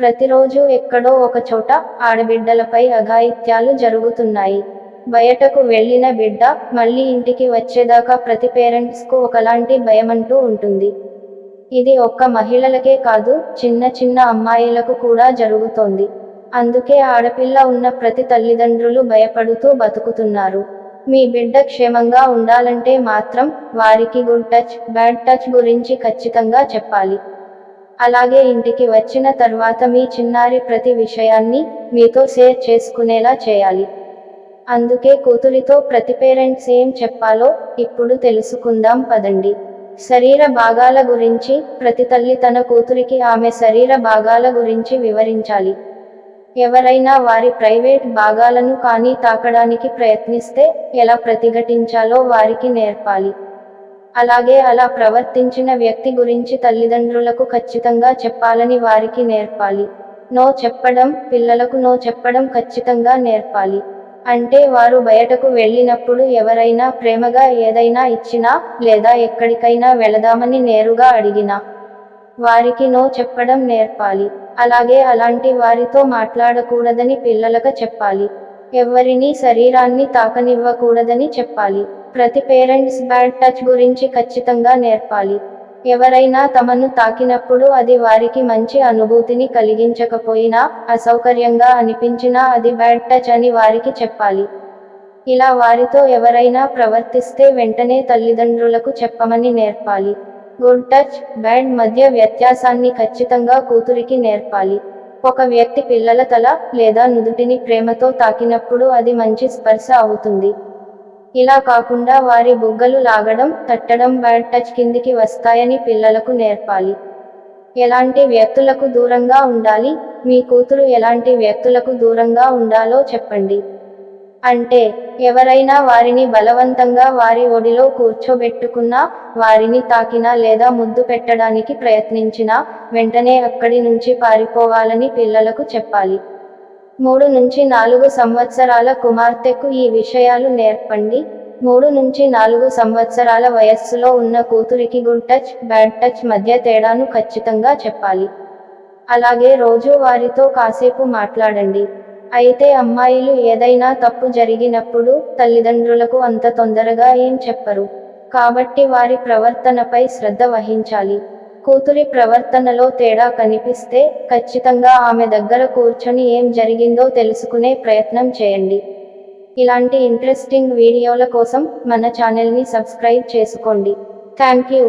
ప్రతిరోజు ఎక్కడో ఒక చోట ఆడబిడ్డలపై అఘాయిత్యాలు జరుగుతున్నాయి. బయటకు వెళ్లిన బిడ్డ మళ్లీ ఇంటికి వచ్చేదాకా ప్రతి పేరెంట్స్కు ఒకలాంటి భయమంటూ ఉంటుంది. ఇది ఒక్క మహిళలకే కాదు, చిన్న చిన్న అమ్మాయిలకు కూడా జరుగుతోంది. అందుకే ఆడపిల్ల ఉన్న ప్రతి తల్లిదండ్రులు భయపడుతూ బతుకుతున్నారు. మీ బిడ్డ క్షేమంగా ఉండాలంటే మాత్రం వారికి గుడ్ టచ్, బ్యాడ్ టచ్ గురించి ఖచ్చితంగా చెప్పాలి. అలాగే ఇంటికి వచ్చిన తర్వాత మీ చిన్నారి ప్రతి విషయాన్ని మీతో షేర్ చేసుకునేలా చేయాలి. అందుకే కూతురితో ప్రతి పేరెంట్స్ ఏం చెప్పాలో ఇప్పుడు తెలుసుకుందాం పదండి. శరీర భాగాల గురించి ప్రతి తల్లి తన కూతురికి ఆమె శరీర భాగాల గురించి వివరించాలి. ఎవరైనా వారి ప్రైవేట్ భాగాలను కానీ తాకడానికి ప్రయత్నిస్తే ఎలా ప్రతిఘటించాలో వారికి నేర్పాలి. అలాగే అలా ప్రవర్తించిన వ్యక్తి గురించి తల్లిదండ్రులకు ఖచ్చితంగా చెప్పాలని వారికి నేర్పాలి. నో చెప్పడం, పిల్లలకు నో చెప్పడం ఖచ్చితంగా నేర్పాలి. అంటే వారు బయటకు వెళ్ళినప్పుడు ఎవరైనా ప్రేమగా ఏదైనా ఇచ్చినా, లేదా ఎక్కడికైనా వెళదామని నేరుగా అడిగినా వారికి నో చెప్పడం నేర్పాలి. అలాగే అలాంటి వారితో మాట్లాడకూడదని పిల్లలకు చెప్పాలి. ఎవ్వరినీ శరీరాన్ని తాకనివ్వకూడదని చెప్పాలి. ప్రతి పేరెంట్స్ బ్యాడ్ టచ్ గురించి ఖచ్చితంగా నేర్పాలి. ఎవరైనా తమను తాకినప్పుడు అది వారికి మంచి అనుభూతిని కలిగించకపోయినా, అసౌకర్యంగా అనిపించినా అది బ్యాడ్ టచ్ అని వారికి చెప్పాలి. ఇలా వారితో ఎవరైనా ప్రవర్తిస్తే వెంటనే తల్లిదండ్రులకు చెప్పమని నేర్పాలి. గుడ్ టచ్, బ్యాడ్ మధ్య వ్యత్యాసాన్ని ఖచ్చితంగా కూతురికి నేర్పాలి. ఒక వ్యక్తి పిల్లల తల లేదా నుదుటిని ప్రేమతో తాకినప్పుడు అది మంచి స్పర్శ అవుతుంది. ఇలా కాకుండా వారి బుగ్గలు లాగడం, తట్టడం బ్యాడ్ టచ్ కిందికి వస్తాయని పిల్లలకు నేర్పాలి. ఎలాంటి వ్యక్తులకు దూరంగా ఉండాలి, మీ కూతురు ఎలాంటి వ్యక్తులకు దూరంగా ఉండాలో చెప్పండి. అంటే ఎవరైనా వారిని బలవంతంగా వారి ఒడిలో కూర్చోబెట్టుకున్నా, వారిని తాకినా లేదా ముద్దు పెట్టడానికి ప్రయత్నించినా వెంటనే అక్కడి నుంచి పారిపోవాలని పిల్లలకు చెప్పాలి. 3 నుంచి 4 సంవత్సరాల కుమార్తెకు ఈ విషయాలు నేర్పండి. 3 నుంచి 4 సంవత్సరాల వయస్సులో ఉన్న కూతురికి గుడ్ టచ్, బ్యాడ్ టచ్ మధ్య తేడాను ఖచ్చితంగా చెప్పాలి. అలాగే రోజూ వారితో కాసేపు మాట్లాడండి. అయితే అమ్మాయిలు ఏదైనా తప్పు జరిగినప్పుడు తల్లిదండ్రులకు అంత తొందరగా ఏం చెప్పరు. కాబట్టి వారి ప్రవర్తనపై శ్రద్ధ వహించాలి. కూతురి ప్రవర్తనలో తేడా కనిపిస్తే ఖచ్చితంగా ఆమె దగ్గర కూర్చొని ఏం జరిగిందో తెలుసుకునే ప్రయత్నం చేయండి. ఇలాంటి ఇంట్రెస్టింగ్ వీడియోల కోసం మన ఛానల్ని సబ్స్క్రైబ్ చేసుకోండి. Thank you.